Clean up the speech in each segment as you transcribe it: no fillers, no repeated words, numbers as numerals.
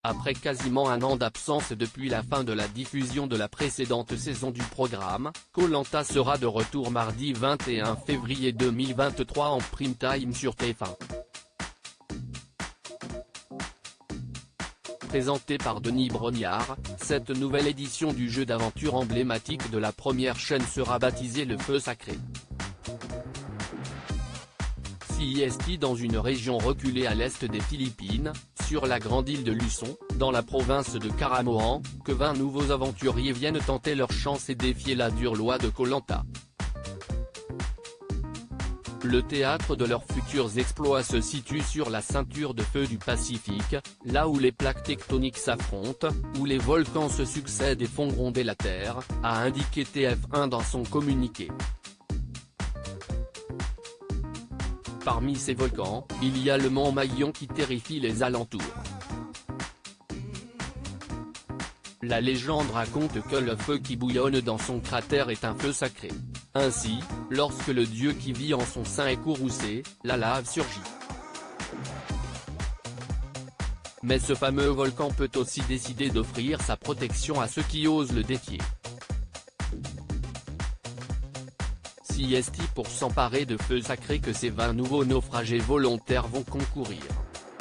Après quasiment un an d'absence depuis la fin de la diffusion de la précédente saison du programme, Koh-Lanta sera de retour mardi 21 février 2023 en prime time sur TF1. Présentée par Denis Brognard, cette nouvelle édition du jeu d'aventure emblématique de la première chaîne sera baptisée Le Feu Sacré. CIST dans une région reculée à l'est des Philippines, sur la grande île de Luçon, dans la province de Caramoan, que 20 nouveaux aventuriers viennent tenter leur chance et défier la dure loi de Koh-Lanta. Le théâtre de leurs futurs exploits se situe sur la ceinture de feu du Pacifique, là où les plaques tectoniques s'affrontent, où les volcans se succèdent et font gronder la Terre, a indiqué TF1 dans son communiqué. Parmi ces volcans, il y a le mont Mayon qui terrifie les alentours. La légende raconte que le feu qui bouillonne dans son cratère est un feu sacré. Ainsi, lorsque le dieu qui vit en son sein est courroucé, la lave surgit. Mais ce fameux volcan peut aussi décider d'offrir sa protection à ceux qui osent le défier. CIST pour s'emparer de feux sacrés que ces 20 nouveaux naufragés volontaires vont concourir.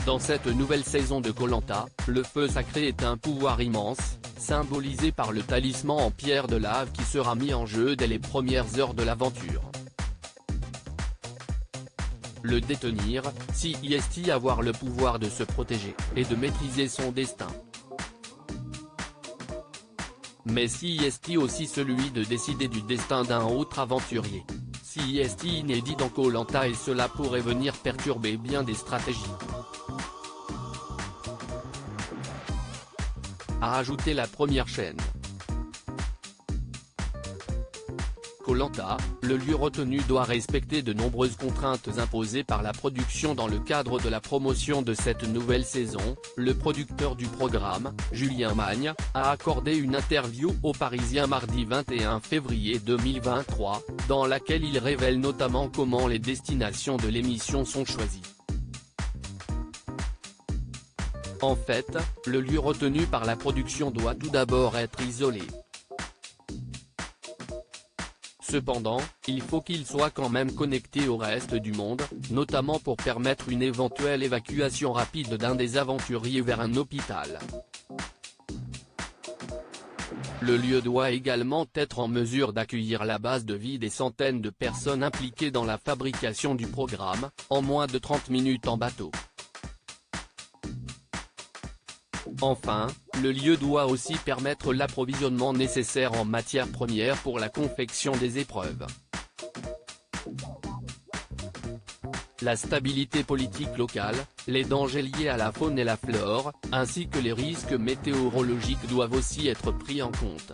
Dans cette nouvelle saison de Koh-Lanta, le feu sacré est un pouvoir immense, symbolisé par le talisman en pierre de lave qui sera mis en jeu dès les premières heures de l'aventure. Le détenir, CIST avoir le pouvoir de se protéger, et de maîtriser son destin. Mais CIST aussi celui de décider du destin d'un autre aventurier. CIST inédit dans Koh-Lanta et cela pourrait venir perturber bien des stratégies. A ajouté la première chaîne. Koh-Lanta, le lieu retenu doit respecter de nombreuses contraintes imposées par la production dans le cadre de la promotion de cette nouvelle saison. Le producteur du programme, Julien Magne, a accordé une interview aux Parisiens mardi 21 février 2023, dans laquelle il révèle notamment comment les destinations de l'émission sont choisies. En fait, le lieu retenu par la production doit tout d'abord être isolé. Cependant, il faut qu'il soit quand même connecté au reste du monde, notamment pour permettre une éventuelle évacuation rapide d'un des aventuriers vers un hôpital. Le lieu doit également être en mesure d'accueillir la base de vie des centaines de personnes impliquées dans la fabrication du programme, en moins de 30 minutes en bateau. Enfin, le lieu doit aussi permettre l'approvisionnement nécessaire en matières premières pour la confection des épreuves. La stabilité politique locale, les dangers liés à la faune et la flore, ainsi que les risques météorologiques doivent aussi être pris en compte.